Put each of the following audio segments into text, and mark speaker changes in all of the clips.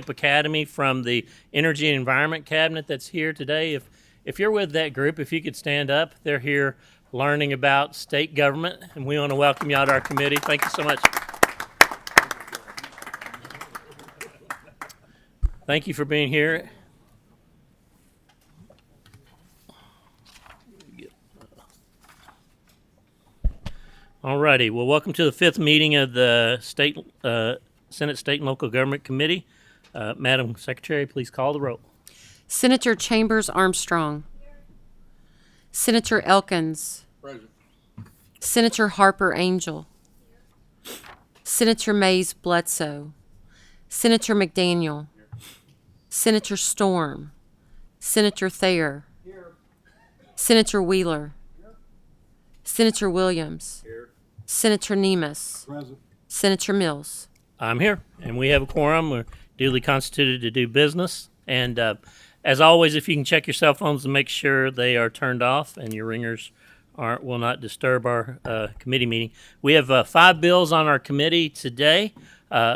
Speaker 1: Academy from the Energy and Environment Cabinet that's here today. If you're with that group, if you could stand up, they're here learning about state government, and we want to welcome you out to our committee. Thank you so much. Thank you for being here. All righty. Well, welcome to the fifth meeting of the Senate State and Local Government Committee. Madam Secretary, please call the roll.
Speaker 2: Senator Chambers Armstrong. Senator Elkins.
Speaker 3: Present.
Speaker 2: Senator Harper Angel. Senator Mays Bledsoe. Senator McDaniel. Senator Storm. Senator Thayer.
Speaker 3: Here.
Speaker 2: Senator Wheeler. Senator Williams.
Speaker 3: Here.
Speaker 2: Senator Nemes.
Speaker 3: Present.
Speaker 2: Senator Mills.
Speaker 1: I'm here, and we have a quorum. We're duly constituted to do business. And as always, if you can check your cell phones and make sure they are turned off and your ringers will not disturb our committee meeting. We have 5 bills on our committee today.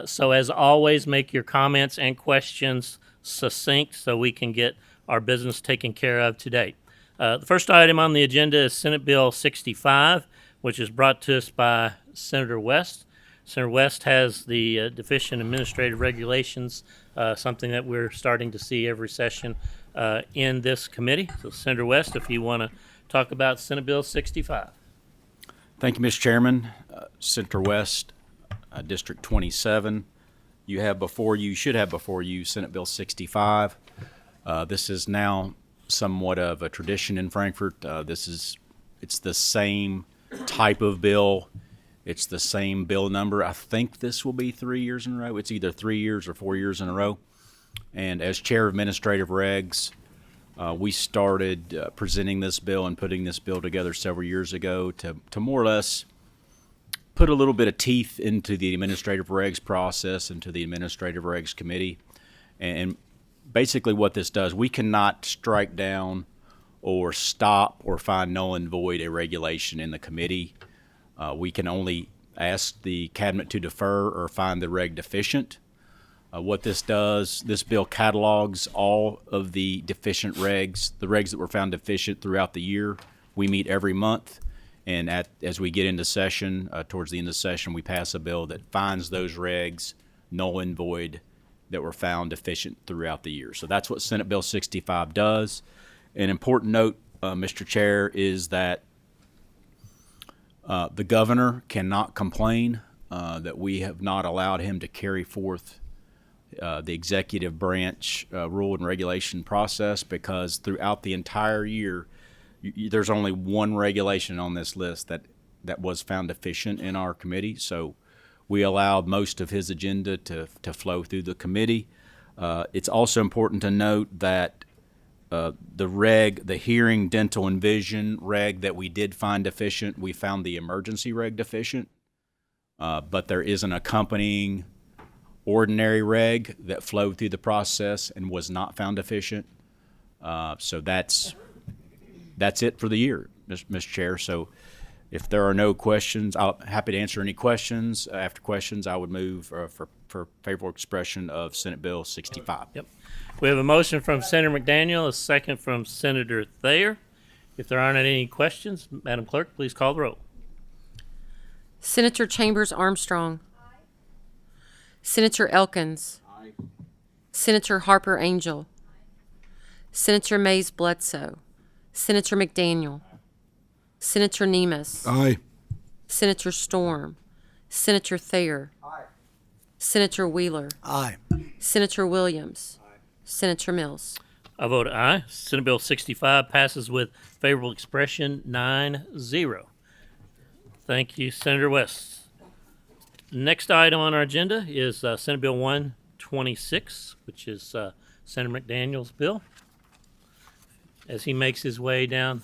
Speaker 1: So as always, make your comments and questions succinct so we can get our business taken care of today. The first item on the agenda is Senate Bill 65, which is brought to us by Senator West. Senator West has the deficient administrative regulations, something that we're starting to see every session in this committee. So Senator West, if you want to talk about Senate Bill 65.
Speaker 4: Thank you, Mr. Chairman. Senator West, District 27. You should have before you Senate Bill 65. This is now somewhat of a tradition in Frankfort. It's the same type of bill. It's the same bill number. I think this will be 3 years in a row. It's either 3 years or 4 years in a row. And as Chair of Administrative Regs, we started presenting this bill and putting this bill together several years ago to more or less put a little bit of teeth into the Administrative Regs process and to the Administrative Regs Committee. And basically what this does, we cannot strike down or stop or find null and void a regulation in the committee. We can only ask the cabinet to defer or find the reg deficient. What this does, this bill catalogs all of the deficient regs, the regs that were found deficient throughout the year. We meet every month, and as we get into session, towards the end of the session, we pass a bill that finds those regs null and void that were found deficient throughout the year. So that's what Senate Bill 65 does. An important note, Mr. Chair, is that the governor cannot complain that we have not allowed him to carry forth the executive branch rule and regulation process, because throughout the entire year, there's only one regulation on this list that was found deficient in our committee. So we allowed most of his agenda to flow through the committee. It's also important to note that the hearing, dental, and vision reg that we did find deficient, we found the emergency reg deficient, but there is an accompanying ordinary reg that flowed through the process and was not found deficient. So that's it for the year, Mr. Chair. So if there are no questions, I'm happy to answer any questions. After questions, I would move for favorable expression of Senate Bill 65.
Speaker 1: Yep. We have a motion from Senator McDaniel, a second from Senator Thayer. If there aren't any questions, Madam Clerk, please call the roll.
Speaker 2: Senator Chambers Armstrong. Aye. Senator Elkins.
Speaker 3: Aye.
Speaker 2: Senator Harper Angel. Aye. Senator Mays Bledsoe. Senator McDaniel. Aye. Senator Nemes.
Speaker 3: Aye.
Speaker 2: Senator Storm. Senator Thayer.
Speaker 3: Aye.
Speaker 2: Senator Wheeler.
Speaker 3: Aye.
Speaker 2: Senator Williams. Aye. Senator Mills.
Speaker 1: I vote aye. Senate Bill 65 passes with favorable expression 9-0. Thank you, Senator West. Next item on our agenda is Senate Bill 126, which is Senator McDaniel's bill. As he makes his way down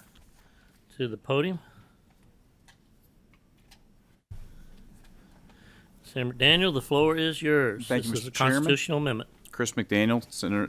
Speaker 1: to the podium. Senator McDaniel, the floor is yours.
Speaker 5: Thank you,
Speaker 1: This is
Speaker 5: Mr.
Speaker 1: a
Speaker 5: Chairman.
Speaker 1: constitutional amendment.
Speaker 5: Chris McDaniel,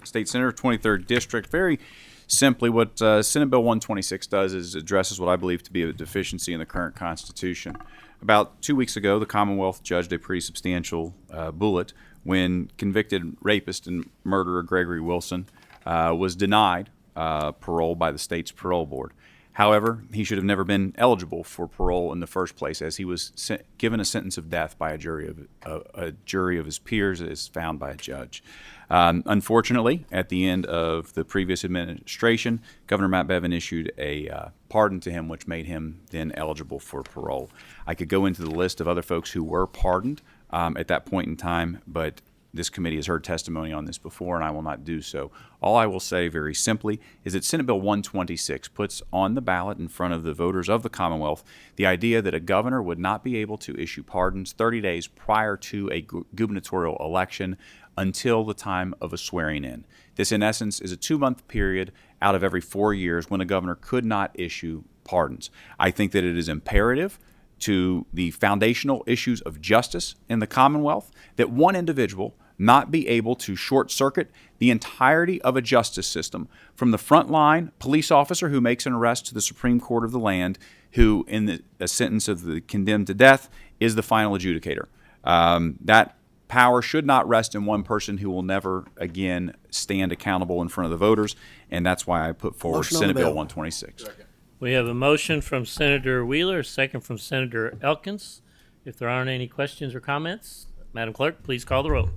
Speaker 5: State Senator, 23rd District. Very simply, what Senate Bill 126 does is addresses what I believe to be a deficiency in the current Constitution. About 2 weeks ago, the Commonwealth judged a pretty substantial bullet when convicted rapist and murderer Gregory Wilson was denied parole by the state's parole board. However, he should have never been eligible for parole in the first place, as he was given a sentence of death by a jury of his peers, as found by a judge. Unfortunately, at the end of the previous administration, Governor Matt Bevin issued a pardon to him, which made him then eligible for parole. I could go into the list of other folks who were pardoned at that point in time, but this committee has heard testimony on this before, and I will not do so. All I will say very simply is that Senate Bill 126 puts on the ballot in front of the voters of the Commonwealth the idea that a governor would not be able to issue pardons 30 days prior to a gubernatorial election until the time of a swearing in. This, in essence, is a 2-month period out of every 4 years when a governor could not issue pardons. I think that it is imperative to the foundational issues of justice in the Commonwealth that one individual not be able to short-circuit the entirety of a justice system, from the frontline police officer who makes an arrest to the Supreme Court of the land, who in a sentence of the condemned to death is the final adjudicator. That power should not rest in one person who will never again stand accountable in front of the voters, and that's why I put forward Senate Bill 126.
Speaker 1: We have a motion from Senator Wheeler, a second from Senator Elkins. If there aren't any questions or comments, Madam Clerk, please call the roll.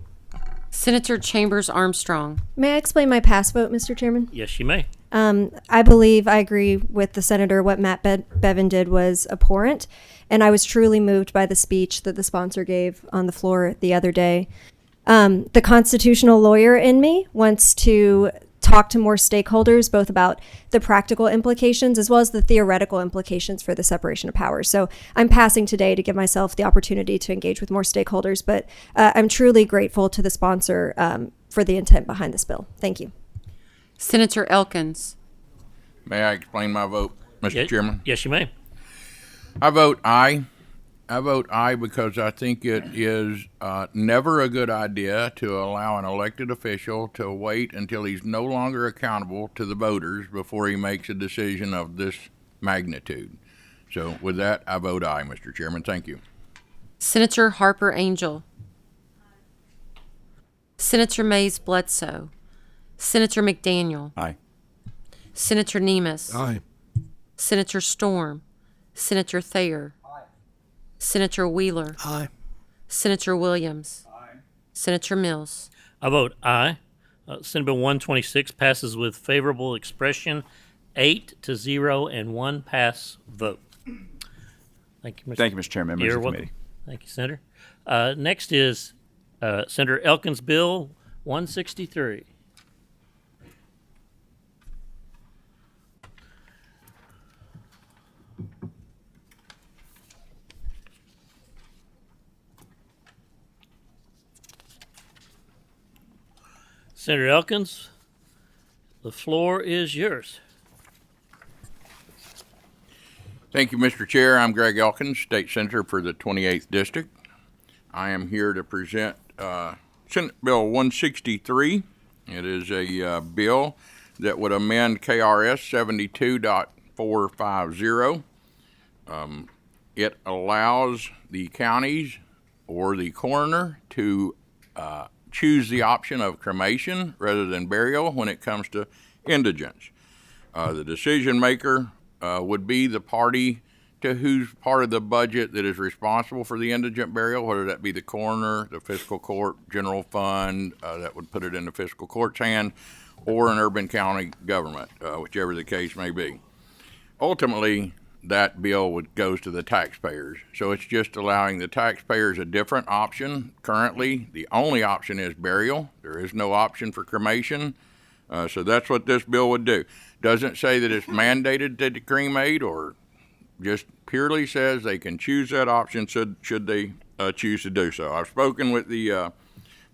Speaker 2: Senator Chambers Armstrong.
Speaker 3: May I explain my past vote, Mr. Chairman?
Speaker 1: Yes, you may.
Speaker 3: I believe I agree with the senator. What Matt Bevin did was abhorrent, and I was truly moved by the speech that the sponsor gave on the floor the other day. The constitutional lawyer in me wants to talk to more stakeholders, both about the practical implications as well as the theoretical implications for the separation of powers. So I'm passing today to give myself the opportunity to engage with more stakeholders, but I'm truly grateful to the sponsor for the intent behind this bill. Thank you.
Speaker 2: Senator Elkins.
Speaker 6: May I explain my vote, Mr. Chairman?
Speaker 1: Yes, you may.
Speaker 6: I vote aye. I vote aye because I think it is never a good idea to allow an elected official to wait until he's no longer accountable to the voters before he makes a decision of this magnitude. So with that, I vote aye, Mr. Chairman. Thank you.
Speaker 2: Senator Harper Angel. Senator Mays Bledsoe. Senator McDaniel.
Speaker 5: Aye.
Speaker 2: Senator Nemes.
Speaker 7: Aye.
Speaker 2: Senator Storm. Senator Thayer. Senator Wheeler.
Speaker 7: Aye.
Speaker 2: Senator Williams.
Speaker 7: Aye.
Speaker 2: Senator Mills.
Speaker 1: I vote aye. Senate Bill 126 passes with favorable expression, 8-0 and 1 pass vote. Thank you, Mr.
Speaker 5: Thank you, Mr. Chairman, members
Speaker 1: You're
Speaker 5: of the
Speaker 1: welcome.
Speaker 5: committee.
Speaker 1: Thank you, Senator. Next is Senator Elkins' Bill 163. Senator Elkins, the floor is yours.
Speaker 6: Thank you, Mr. Chair. I'm Greg Elkins, State Senator for the 28th District. I am here to present Senate Bill 163. It is a bill that would amend KRS 72.450. It allows the counties or the coroner to choose the option of cremation rather than burial when it comes to indigents. The decision maker would be the party to whose part of the budget that is responsible for the indigent burial, whether that be the coroner, the fiscal court, general fund, that would put it in the fiscal court's hand, or an urban county government, whichever the case may be. Ultimately, that bill goes to the taxpayers. So it's just allowing the taxpayers a different option. Currently, the only option is burial. There is no option for cremation. So that's what this bill would do. Doesn't say that it's mandated to cremate, or just purely says they can choose that option should they choose to do so. I've spoken with the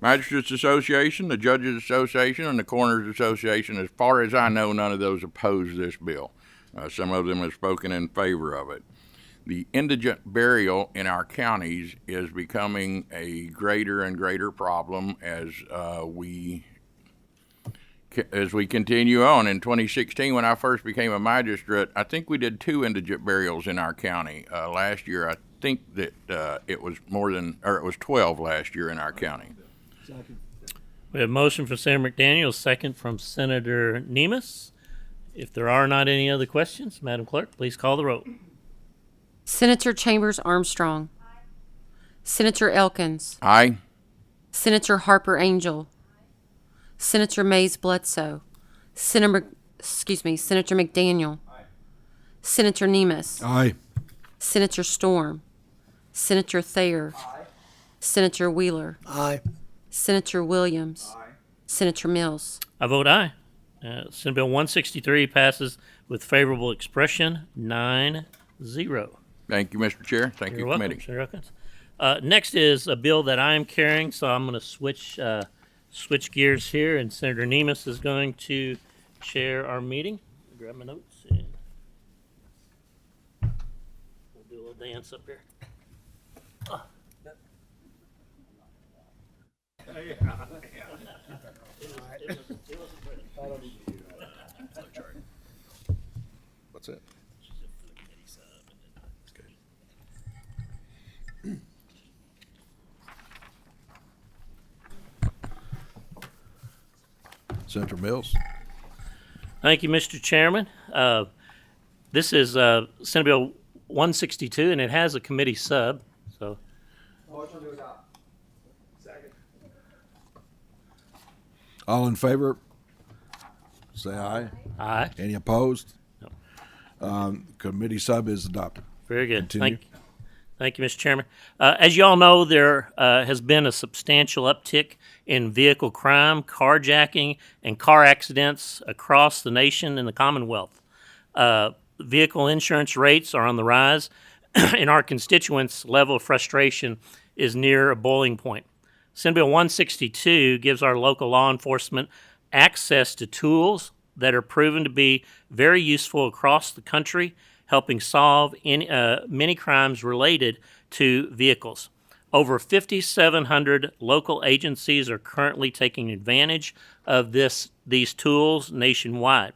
Speaker 6: Magistrates Association, the Judges Association, and the Coroners Association. As far as I know, none of those oppose this bill. Some of them have spoken in favor of it. The indigent burial in our counties is becoming a greater and greater problem as we continue on. In 2016, when I first became a magistrate, I think we did 2 indigent burials in our county. Last year, think that it was more than, or it was 12 last year in our county.
Speaker 1: We have a motion from Senator McDaniel, second from Senator Nemus. If there are not any other questions, Madam Clerk, please call the roll.
Speaker 2: Senator Chambers Armstrong. Senator Elkins.
Speaker 6: Aye.
Speaker 2: Senator Harper Angel. Senator Mays Bledsoe. Senator McDaniel. Senator Nemus.
Speaker 7: Aye.
Speaker 2: Senator Storm. Senator Thayer. Senator Wheeler.
Speaker 7: Aye.
Speaker 2: Senator Williams. Senator Mills.
Speaker 1: I vote aye. Senate Bill 163 passes with favorable expression, 9-0.
Speaker 6: Thank you, Mr. Chair. Thank
Speaker 1: You're
Speaker 6: you,
Speaker 1: welcome,
Speaker 6: committee.
Speaker 1: Senator Elkins. Next is a bill that I am carrying, so I'm going to switch gears here, and Senator Nemus is going to chair our meeting. Grab my notes and we'll do a little dance up here.
Speaker 7: What's it? Senator Mills.
Speaker 1: Thank you, Mr. Chairman. This is Senate Bill 162, and it has a committee sub. So,
Speaker 7: All in favor? Say aye.
Speaker 1: aye.
Speaker 7: Any opposed?
Speaker 1: No.
Speaker 7: Committee sub is adopted.
Speaker 1: Very good.
Speaker 7: Continue.
Speaker 1: Thank you, Mr. Chairman. As you all know, there has been a substantial uptick in vehicle crime, carjacking, and car accidents across the nation and the Commonwealth. Vehicle insurance rates are on the rise, and our constituents' level of frustration is near a boiling point. Senate Bill 162 gives our local law enforcement access to tools that are proven to be very useful across the country, helping solve many crimes related to vehicles. Over 5,700 local agencies are currently taking advantage of these tools nationwide.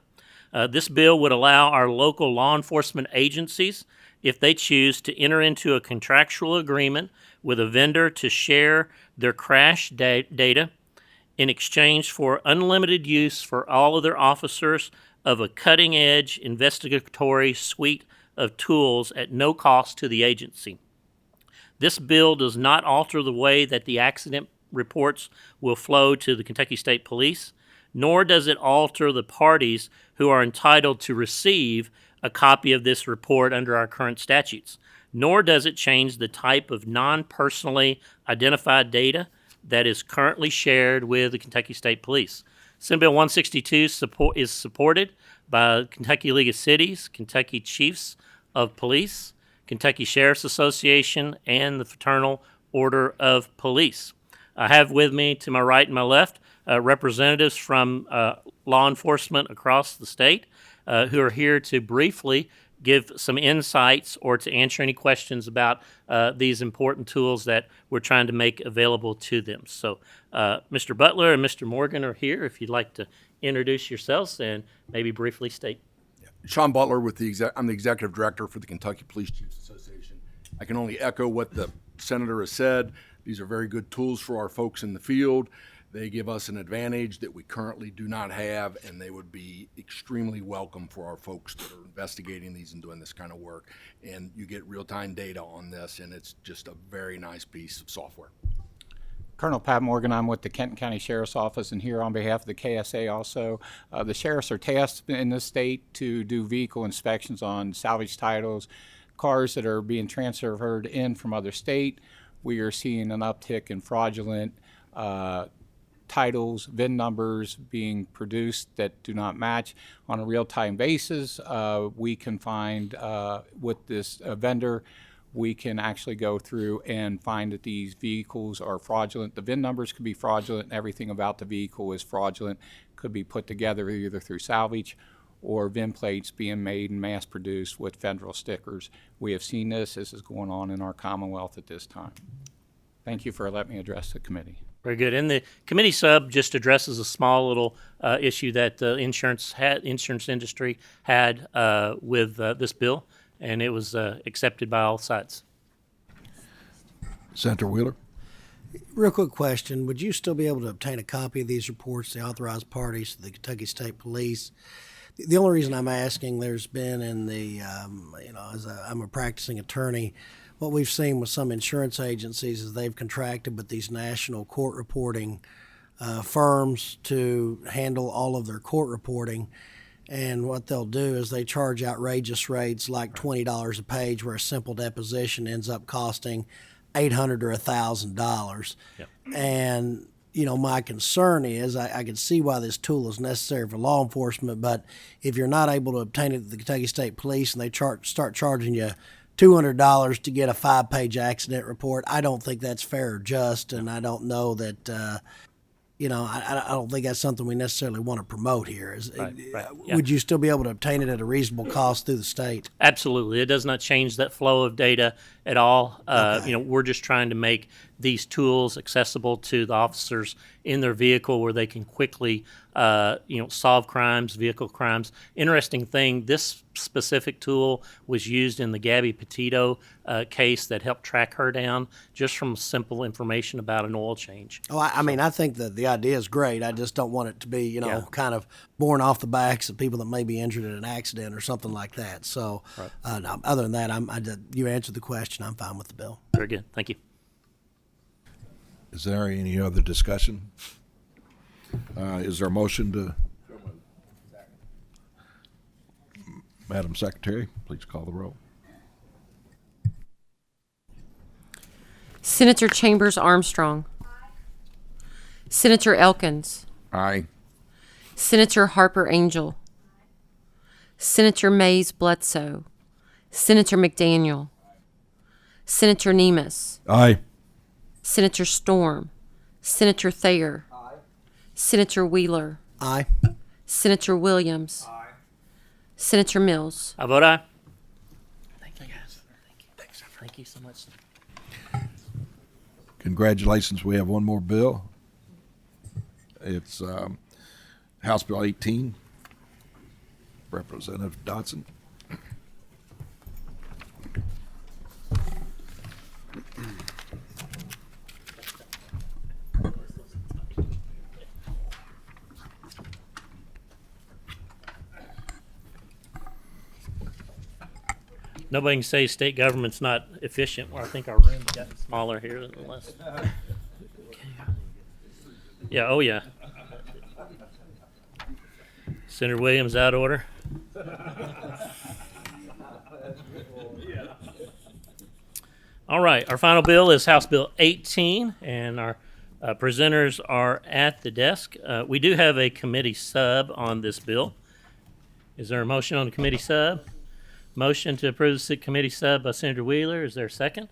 Speaker 1: This bill would allow our local law enforcement agencies, if they choose, to enter into a contractual agreement with a vendor to share their crash data in exchange for unlimited use for all of their officers of a cutting-edge investigatory suite of tools at no cost to the agency. This bill does not alter the way that the accident reports will flow to the Kentucky State Police, nor does it alter the parties who are entitled to receive a copy of this report under our current statutes, nor does it change the type of non-personally identified data that is currently shared with the Kentucky State Police. Senate Bill 162 is supported by Kentucky League of Cities, Kentucky Chiefs of Police, Kentucky Sheriff's Association, and the Fraternal Order of Police. I have with me, to my right and my left, representatives from law enforcement across the state who are here to briefly give some insights or to answer any questions about these important tools that we're trying to make available to them. So Mr. Butler and Mr. Morgan are here if you'd like to introduce yourselves and maybe briefly state.
Speaker 8: Sean Butler with I'm the executive director for the Kentucky Police Chiefs Association. I can only echo what the senator has said. These are very good tools for our folks in the field. They give us an advantage that we currently do not have, and they would be extremely welcome for our folks that are investigating these and doing this kind of work. And you get real-time data on this, and it's just a very nice piece of software.
Speaker 9: Colonel Pat Morgan, I'm with the Kenton County Sheriff's Office, and here on behalf of the KSA also. The sheriffs are tasked in this state to do vehicle inspections on salvage titles, cars that are being transferred in from other state. We are seeing an uptick in fraudulent titles, VIN numbers being produced that do not match on a real-time basis. We can find with this vendor, we can actually go through and find that these vehicles are fraudulent. The VIN numbers could be fraudulent, and everything about the vehicle is fraudulent, could be put together either through salvage or VIN plates being made and mass produced with federal stickers. We have seen this. This is going on in our Commonwealth at this time. Thank you for letting me address the committee.
Speaker 1: Very good. And the committee sub just addresses a small little issue that the insurance industry had with this bill, and it was accepted by all sides.
Speaker 7: Senator Wheeler.
Speaker 10: Real quick question. Would you still be able to obtain a copy of these reports, the authorized parties to the Kentucky State Police? The only reason I'm asking, there's been in the, I'm a practicing attorney, what we've seen with some insurance agencies is they've contracted with these national court reporting firms to handle all of their court reporting. And what they'll do is they charge outrageous rates like $20 a page, where a simple deposition ends up costing $800 or $1,000.
Speaker 1: Yep.
Speaker 10: And my concern is I can see why this tool is necessary for law enforcement, but if you're not able to obtain it at the Kentucky State Police and they start charging you $200 to get a 5-page accident report, I don't think that's fair or just, and I don't know that. I don't think that's something we necessarily want to promote here.
Speaker 1: Right, yeah.
Speaker 10: Would you still be able to obtain it at a reasonable cost through the state?
Speaker 1: Absolutely. It does not change that flow of data at all. We're just trying to make these tools accessible to the officers in their vehicle where they can quickly, solve crimes, vehicle crimes. Interesting thing, this specific tool was used in the Gabby Petito case that helped track her down just from simple information about an oil change.
Speaker 10: Oh, I think that the idea is great. I just don't want it to be, kind of borne off the backs of people that may be injured in an accident or something like that. So, no, other than that, you answered the question. I'm fine with the bill.
Speaker 1: Very good. Thank you.
Speaker 7: Is there any other discussion? Is there a motion to? Madam Secretary, please call the roll.
Speaker 2: Senator Chambers Armstrong. Senator Elkins.
Speaker 6: Aye.
Speaker 2: Senator Harper Angel. Senator Mays Bledsoe. Senator McDaniel. Senator Nemus.
Speaker 7: Aye.
Speaker 2: Senator Storm. Senator Thayer. Senator Wheeler.
Speaker 10: Aye.
Speaker 2: Senator Williams. Senator Mills.
Speaker 1: I vote aye. Thank you, guys. Thank you. Thanks. Thank you so much.
Speaker 7: Congratulations. We have one more bill. It's House Bill 18. Representative Dotson.
Speaker 1: Nobody can say state government's not efficient. Well, I think our room's gotten smaller here than the last. Yeah, oh yeah. Senator Williams, out of order. All right, our final bill is House Bill 18, and our presenters are at the desk. We do have a committee sub on this bill. Is there a motion on the committee sub? Motion to approve the committee sub by Senator Wheeler. Is there a second?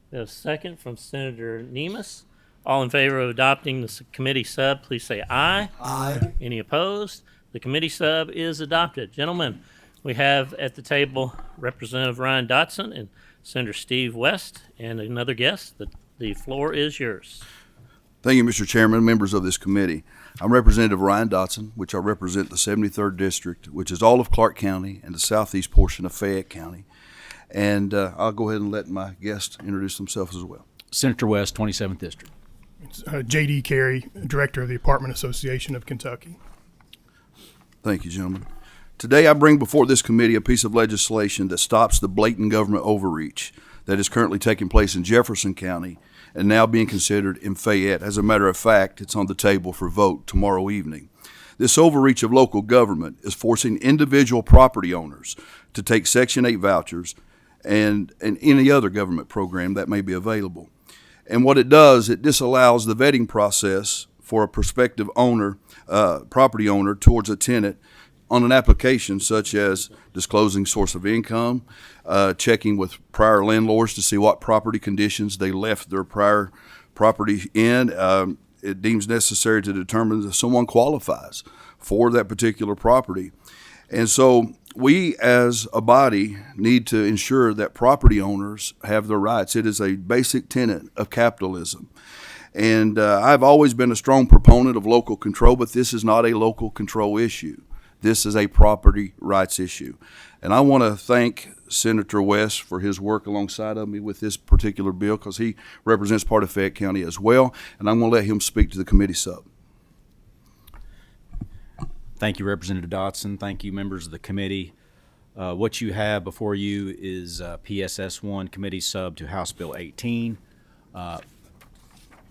Speaker 1: We have a second from Senator Nemus. All in favor of adopting the committee sub, please say aye.
Speaker 10: Aye.
Speaker 1: Any opposed? The committee sub is adopted. Gentlemen, we have at the table Representative Ryan Dotson and Senator Steve West and another guest. The floor is yours.
Speaker 11: Thank you, Mr. Chairman, members of this committee. I'm Representative Ryan Dotson, which I represent the 73rd District, which is all of Clark County and the southeast portion of Fayette County. And I'll go ahead and let my guests introduce themselves as well.
Speaker 4: Senator West, 27th District.
Speaker 12: J.D. Carey, Director of the Apartment Association of Kentucky.
Speaker 11: Thank you, gentlemen. Today I bring before this committee a piece of legislation that stops the blatant government overreach that is currently taking place in Jefferson County and now being considered in Fayette. As a matter of fact, it's on the table for vote tomorrow evening. This overreach of local government is forcing individual property owners to take Section 8 vouchers and any other government program that may be available. And what it does, it disallows the vetting process for a prospective owner, property owner towards a tenant on an application such as disclosing source of income, checking with prior landlords to see what property conditions they left their prior property in. It deems necessary to determine if someone qualifies for that particular property. And so we as a body need to ensure that property owners have their rights. It is a basic tenet of capitalism. And I've always been a strong proponent of local control, but this is not a local control issue. This is a property rights issue. And I want to thank Senator West for his work alongside of me with this particular bill, because he represents part of Fayette County as well. And I'm going to let him speak to the committee sub.
Speaker 4: Thank you, Representative Dotson. Thank you, members of the committee. What you have before you is PSS 1 committee sub to House Bill 18.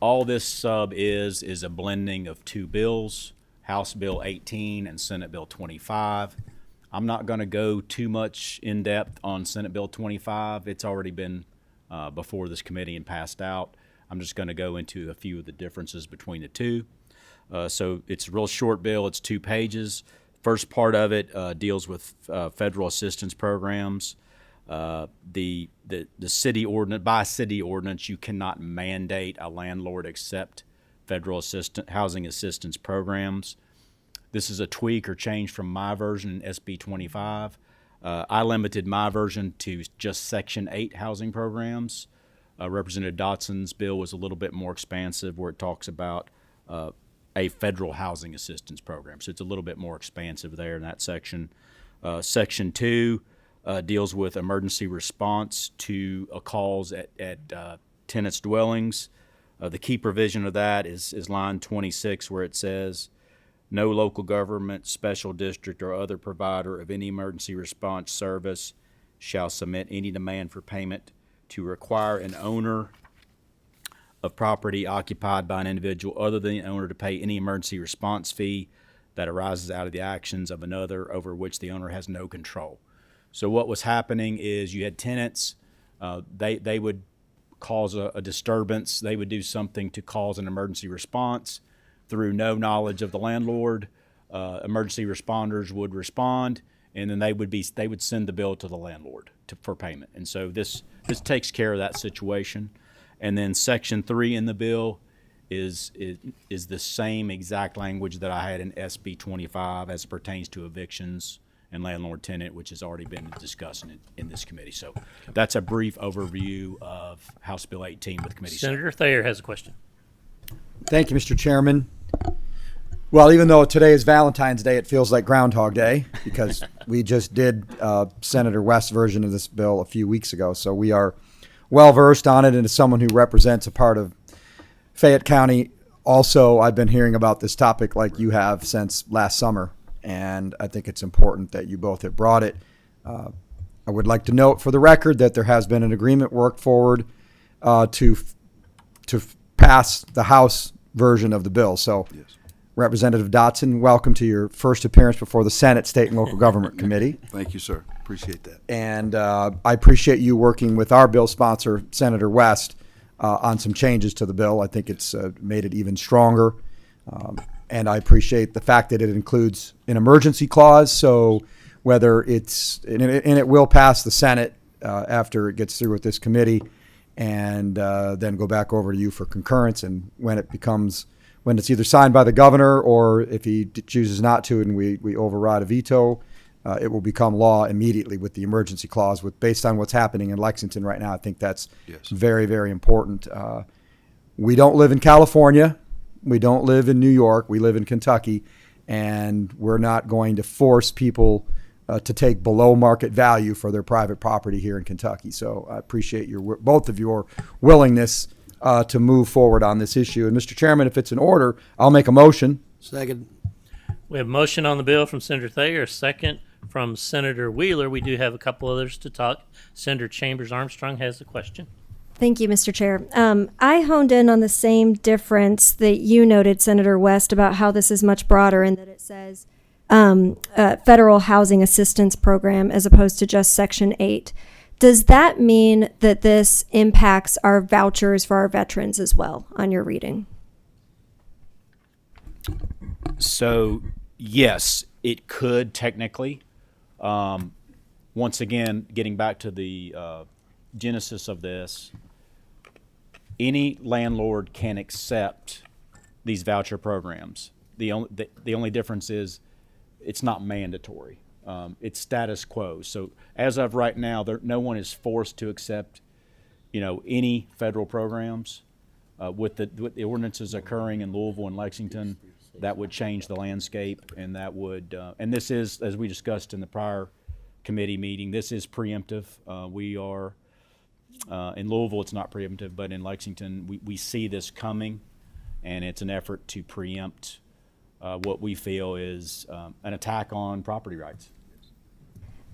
Speaker 4: All this sub is a blending of two bills, House Bill 18 and Senate Bill 25. I'm not going to go too much in depth on Senate Bill 25. It's already been before this committee and passed out. I'm just going to go into a few of the differences between the two. So it's a real short bill. It's 2 pages. First part of it deals with federal assistance programs. The city ordinance, by city ordinance, you cannot mandate a landlord accept federal housing assistance programs. This is a tweak or change from my version in SB 25. I limited my version to just Section 8 housing programs. Representative Dotson's bill was a little bit more expansive, where it talks about a federal housing assistance program. So it's a little bit more expansive there in that section. Section 2 deals with emergency response to calls at tenants' dwellings. The key provision of that is line 26, where it says, no local government, special district, or other provider of any emergency response service shall submit any demand for payment to require an owner of property occupied by an individual other than the owner to pay any emergency response fee that arises out of the actions of another over which the owner has no control. So what was happening is you had tenants, they would cause a disturbance, they would do something to cause an emergency response through no knowledge of the landlord. Emergency responders would respond, and then they would send the bill to the landlord for payment. And so this takes care of that situation. And then Section 3 in the bill is the same exact language that I had in SB 25 as it pertains to evictions and landlord-tenant, which has already been discussed in this committee. So that's a brief overview of House Bill 18 with committee.
Speaker 1: Senator Thayer has a question.
Speaker 13: Thank you, Mr. Chairman. Well, even though today is Valentine's Day, it feels like Groundhog Day, because we just did Senator West's version of this bill a few weeks ago. So we are well versed on it, and as someone who represents a part of Fayette County, also I've been hearing about this topic like you have since last summer, and I think it's important that you both have brought it. I would like to note for the record that there has been an agreement worked forward to pass the House version of the bill. So, yes. Representative Dotson, welcome to your first appearance before the Senate State and Local Government Committee.
Speaker 11: Thank you, sir. Appreciate that.
Speaker 13: And I appreciate you working with our bill sponsor, Senator West, on some changes to the bill. I think it's made it even stronger. And I appreciate the fact that it includes an emergency clause. So whether it's, and it will pass the Senate after it gets through with this committee, and then go back over to you for concurrence. And when it's either signed by the governor, or if he chooses not to and we override a veto, it will become law immediately with the emergency clause. Based on what's happening in Lexington right now, I think that's very, very important. We don't live in California. We don't live in New York. We live in Kentucky, and we're not going to force people to take below market value for their private property here in Kentucky. So I appreciate both of your willingness to move forward on this issue. And Mr. Chairman, if it's in order, I'll make a motion.
Speaker 10: Second.
Speaker 1: We have a motion on the bill from Senator Thayer, a second from Senator Wheeler. We do have a couple others to talk. Senator Chambers Armstrong has a question.
Speaker 3: Thank you, Mr. Chair. I honed in on the same difference that you noted, Senator West, about how this is much broader and that it says federal housing assistance program as opposed to just Section 8. Does that mean that this impacts our vouchers for our veterans as well on your reading?
Speaker 4: So, yes, it could technically. Once again, getting back to the genesis of this, any landlord can accept these voucher programs. The only difference is it's not mandatory. It's status quo. So as of right now, no one is forced to accept, any federal programs. With the ordinances occurring in Louisville and Lexington, that would change the landscape, and that would, and this is, as we discussed in the prior committee meeting, this is preemptive. We are, in Louisville, it's not preemptive, but in Lexington, we see this coming, and it's an effort to preempt what we feel is an attack on property rights.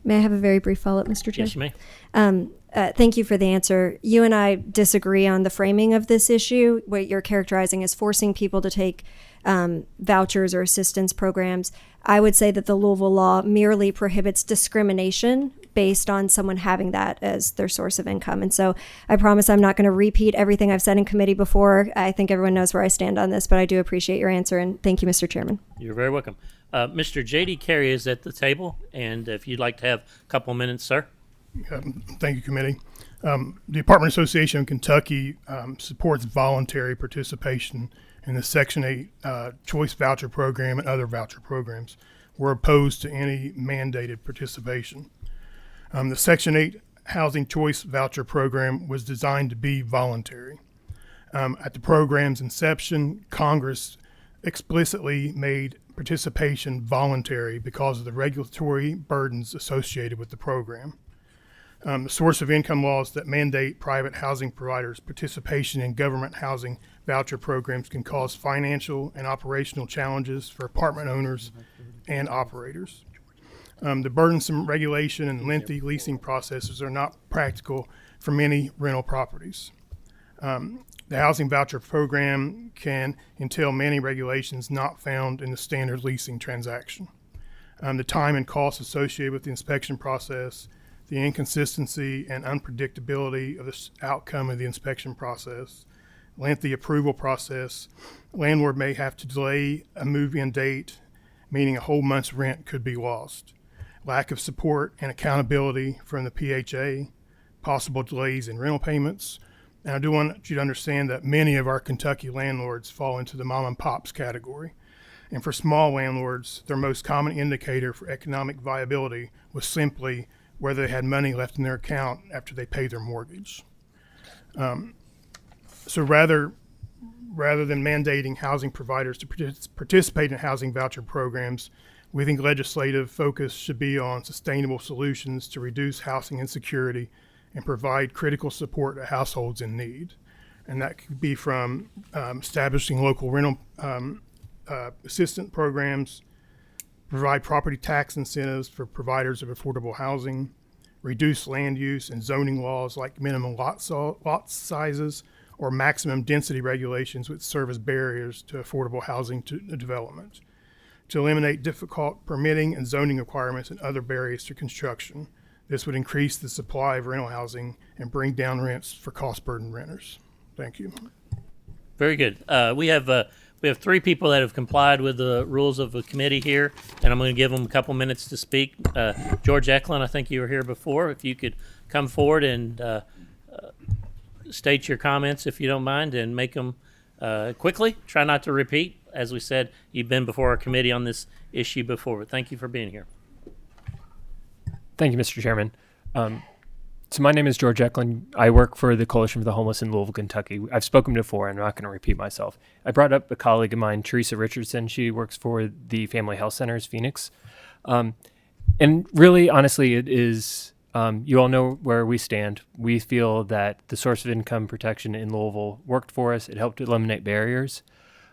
Speaker 3: May I have a very brief follow-up, Mr. Chair?
Speaker 1: Yes, you may.
Speaker 3: Thank you for the answer. You and I disagree on the framing of this issue. What you're characterizing as forcing people to take vouchers or assistance programs. I would say that the Louisville law merely prohibits discrimination based on someone having that as their source of income. And so I promise I'm not going to repeat everything I've said in committee before. I think everyone knows where I stand on this, but I do appreciate your answer, and thank you, Mr. Chairman.
Speaker 1: You're very welcome. Mr. J.D. Carey is at the table, and if you'd like to have a couple minutes, sir.
Speaker 12: Thank you, committee. The Apartment Association of Kentucky supports voluntary participation in the Section 8 Choice Voucher Program and other voucher programs. We're opposed to any mandated participation. The Section 8 Housing Choice Voucher Program was designed to be voluntary. At the program's inception, Congress explicitly made participation voluntary because of the regulatory burdens associated with the program. The source of income laws that mandate private housing providers' participation in government housing voucher programs can cause financial and operational challenges for apartment owners and operators. The burdensome regulation and lengthy leasing processes are not practical for many rental properties. The housing voucher program can entail many regulations not found in the standard leasing transaction. The time and cost associated with the inspection process, the inconsistency and unpredictability of the outcome of the inspection process, lengthy approval process. Landlord may have to delay a move-in date, meaning a whole month's rent could be lost. Lack of support and accountability from the PHA, possible delays in rental payments. And I do want you to understand that many of our Kentucky landlords fall into the mom and pops category. And for small landlords, their most common indicator for economic viability was simply whether they had money left in their account after they paid their mortgage. So rather than mandating housing providers to participate in housing voucher programs, we think legislative focus should be on sustainable solutions to reduce housing insecurity and provide critical support to households in need. And that could be from establishing local rental assistance programs, provide property tax incentives for providers of affordable housing, reduce land use and zoning laws like minimum lot sizes or maximum density regulations which serve as barriers to affordable housing development, to eliminate difficult permitting and zoning requirements and other barriers to construction. This would increase the supply of rental housing and bring down rents for cost-burdened renters. Thank you.
Speaker 1: Very good. We have three people that have complied with the rules of the committee here, and I'm going to give them a couple minutes to speak. George Eklund, I think you were here before. If you could come forward and state your comments, if you don't mind, and make them quickly. Try not to repeat. As we said, you've been before our committee on this issue before, but thank you for being here.
Speaker 14: Thank you, Mr. Chairman. So my name is George Eklund. I work for the Coalition for the Homeless in Louisville, Kentucky. I've spoken before. I'm not going to repeat myself. I brought up a colleague of mine, Teresa Richardson. She works for the Family Health Centers, Phoenix. And really, honestly, it is, you all know where we stand. We feel that the source of income protection in Louisville worked for us. It helped eliminate barriers.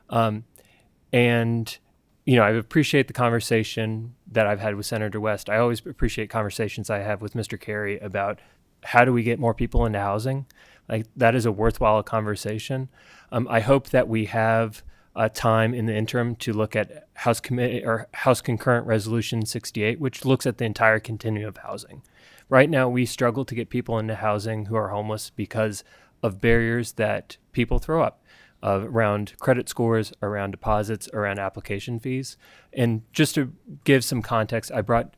Speaker 14: And, you know, I appreciate the conversation that I've had with Senator West. I always appreciate conversations I have with Mr. Carey about how do we get more people into housing. Like, that is a worthwhile conversation. I hope that we have time in the interim to look at House Concurrent Resolution 68, which looks at the entire continuum of housing. Right now, we struggle to get people into housing who are homeless because of barriers that people throw up. Around credit scores, around deposits, around application fees. And just to give some context, I brought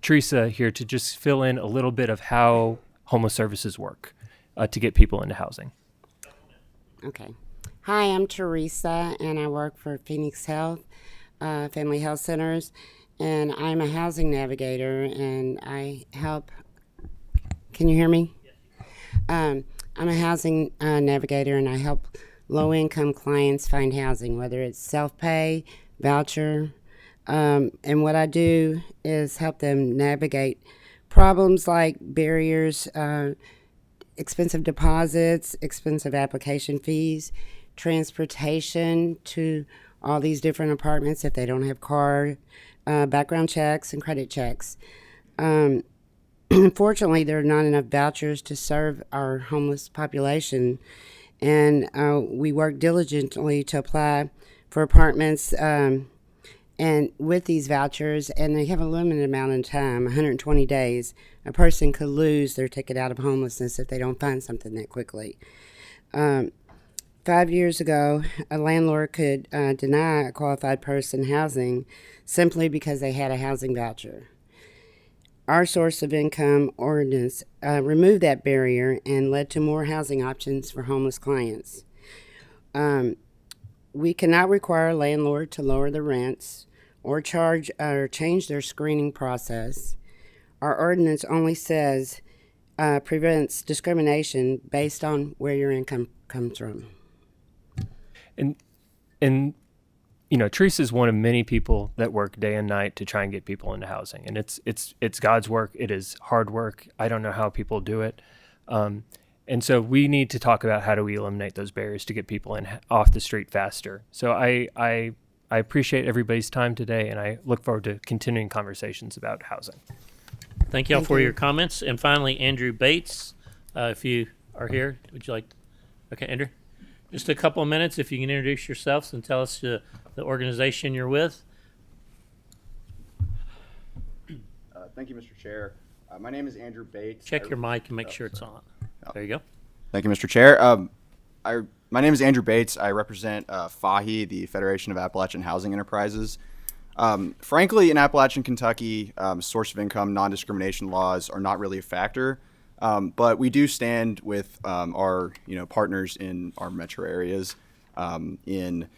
Speaker 14: Teresa here to just fill in a little bit of how homeless services work to get people into housing.
Speaker 15: Okay. Hi, I'm Teresa, and I work for Phoenix Health, Family Health Centers, and I'm a housing navigator, and I help. Can you hear me? I'm a housing navigator, and I help low-income clients find housing, whether it's self-pay, voucher, and what I do is help them navigate problems like barriers, expensive deposits, expensive application fees, transportation to all these different apartments if they don't have car, background checks and credit checks. Unfortunately, there are not enough vouchers to serve our homeless population, and we work diligently to apply for apartments and with these vouchers, and they have a limited amount of time, 120 days. A person could lose their ticket out of homelessness if they don't find something that quickly. 5 years ago, a landlord could deny a qualified person housing simply because they had a housing voucher. Our source of income ordinance removed that barrier and led to more housing options for homeless clients. We cannot require a landlord to lower the rents or charge or change their screening process. Our ordinance only says prevents discrimination based on where your income comes from.
Speaker 14: And Teresa is one of many people that work day and night to try and get people into housing, and it's God's work. It is hard work. I don't know how people do it, and so we need to talk about how do we eliminate those barriers to get people in off the street faster. So I appreciate everybody's time today, and I look forward to continuing conversations about housing.
Speaker 1: Thank y'all for your comments. And finally, Andrew Bates, if you are here, would you like? Okay, Andrew, just a couple of minutes if you can introduce yourselves and tell us the organization you're with.
Speaker 16: Thank you, Mr. Chair. My name is Andrew Bates.
Speaker 1: Check your mic and make sure it's on. There you go.
Speaker 16: Thank you, Mr. Chair. My name is Andrew Bates. I represent FAHI, the Federation of Appalachian Housing Enterprises. Frankly, in Appalachian, Kentucky, source of income non-discrimination laws are not really a factor, but we do stand with our partners in our metro areas in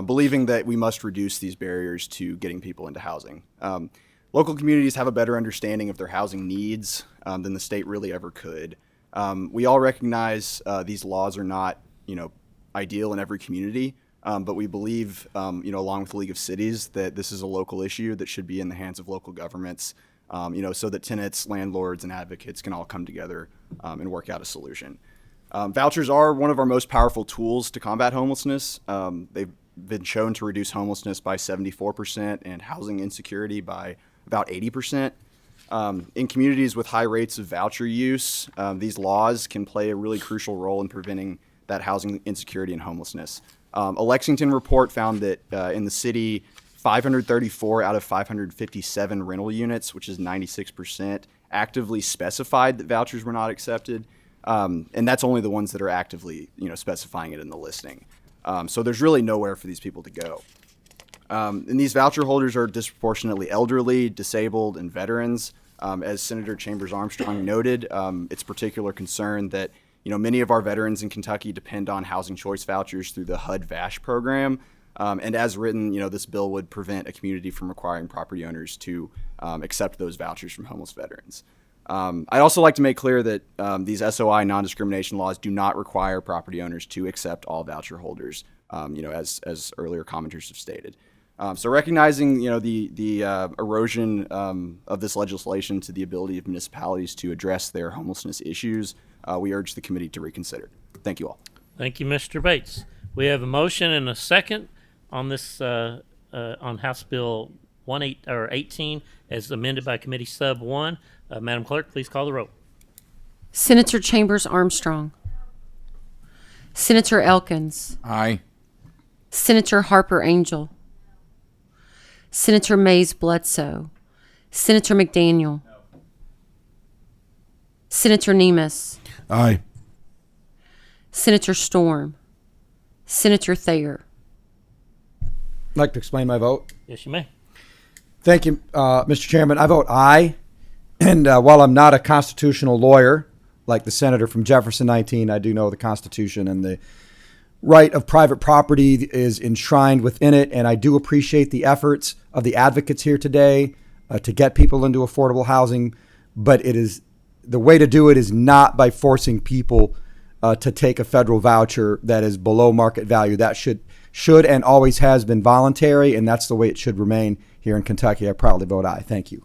Speaker 16: believing that we must reduce these barriers to getting people into housing. Local communities have a better understanding of their housing needs than the state really ever could. We all recognize these laws are not ideal in every community, but we believe, along with the League of Cities, that this is a local issue that should be in the hands of local governments, so that tenants, landlords, and advocates can all come together and work out a solution. Vouchers are one of our most powerful tools to combat homelessness. They've been shown to reduce homelessness by 74% and housing insecurity by about 80%. In communities with high rates of voucher use, these laws can play a really crucial role in preventing that housing insecurity and homelessness. A Lexington report found that in the city, 534 out of 557 rental units, which is 96%, actively specified that vouchers were not accepted. And that's only the ones that are actively specifying it in the listing. So there's really nowhere for these people to go. And these voucher holders are disproportionately elderly, disabled, and veterans. As Senator Chambers Armstrong noted, it's particular concern that many of our veterans in Kentucky depend on housing choice vouchers through the HUD-VASH program. And as written, this bill would prevent a community from requiring property owners to accept those vouchers from homeless veterans. I'd also like to make clear that these SOI non-discrimination laws do not require property owners to accept all voucher holders, as earlier commenters have stated. So recognizing, the erosion of this legislation to the ability of municipalities to address their homelessness issues, we urge the committee to reconsider. Thank you all.
Speaker 1: Thank you, Mr. Bates. We have a motion and a second on this on House Bill 18 as amended by Committee Sub 1. Madam Clerk, please call the roll.
Speaker 2: Senator Chambers Armstrong. Senator Elkins.
Speaker 6: Aye.
Speaker 2: Senator Harper Angel. Senator Mays Bledsoe. Senator McDaniel. No. Senator Nemes.
Speaker 7: Aye.
Speaker 2: Senator Storm. Senator Thayer.
Speaker 13: I'd like to explain my vote.
Speaker 1: Yes, you may.
Speaker 13: Thank you, Mr. Chairman. I vote aye. And while I'm not a constitutional lawyer, like the senator from Jefferson 19, I do know the Constitution and the right of private property is enshrined within it. And I do appreciate the efforts of the advocates here today to get people into affordable housing. But the way to do it is not by forcing people to take a federal voucher that is below market value. That should and always has been voluntary, and that's the way it should remain here in Kentucky. I proudly vote aye. Thank you.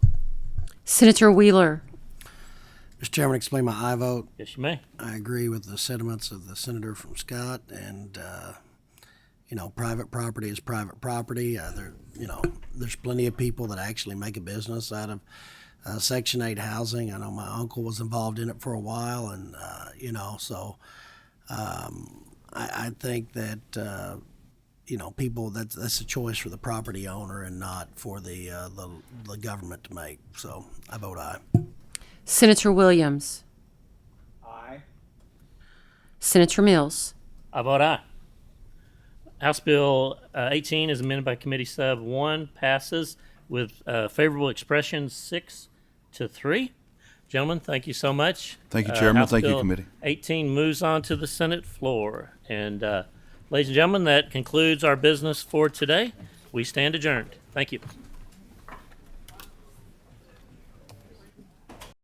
Speaker 2: Senator Wheeler.
Speaker 10: Mr. Chairman, explain my aye vote.
Speaker 1: Yes, you may.
Speaker 10: I agree with the sentiments of the senator from Scott, and private property is private property. There's plenty of people that actually make a business out of Section 8 housing. I know my uncle was involved in it for a while, and I think that people, that's a choice for the property owner and not for the government to make. So I vote aye.
Speaker 2: Senator Williams.
Speaker 9: Aye.
Speaker 2: Senator Mills.
Speaker 1: I vote aye. House Bill 18 is amended by Committee Sub 1, passes with favorable expression 6-3. Gentlemen, thank you so much.
Speaker 11: Thank you, Chairman.
Speaker 1: House
Speaker 11: Thank you,
Speaker 1: Bill
Speaker 11: committee.
Speaker 1: 18 moves on to the Senate floor. And ladies and gentlemen, that concludes our business for today. We stand adjourned. Thank you.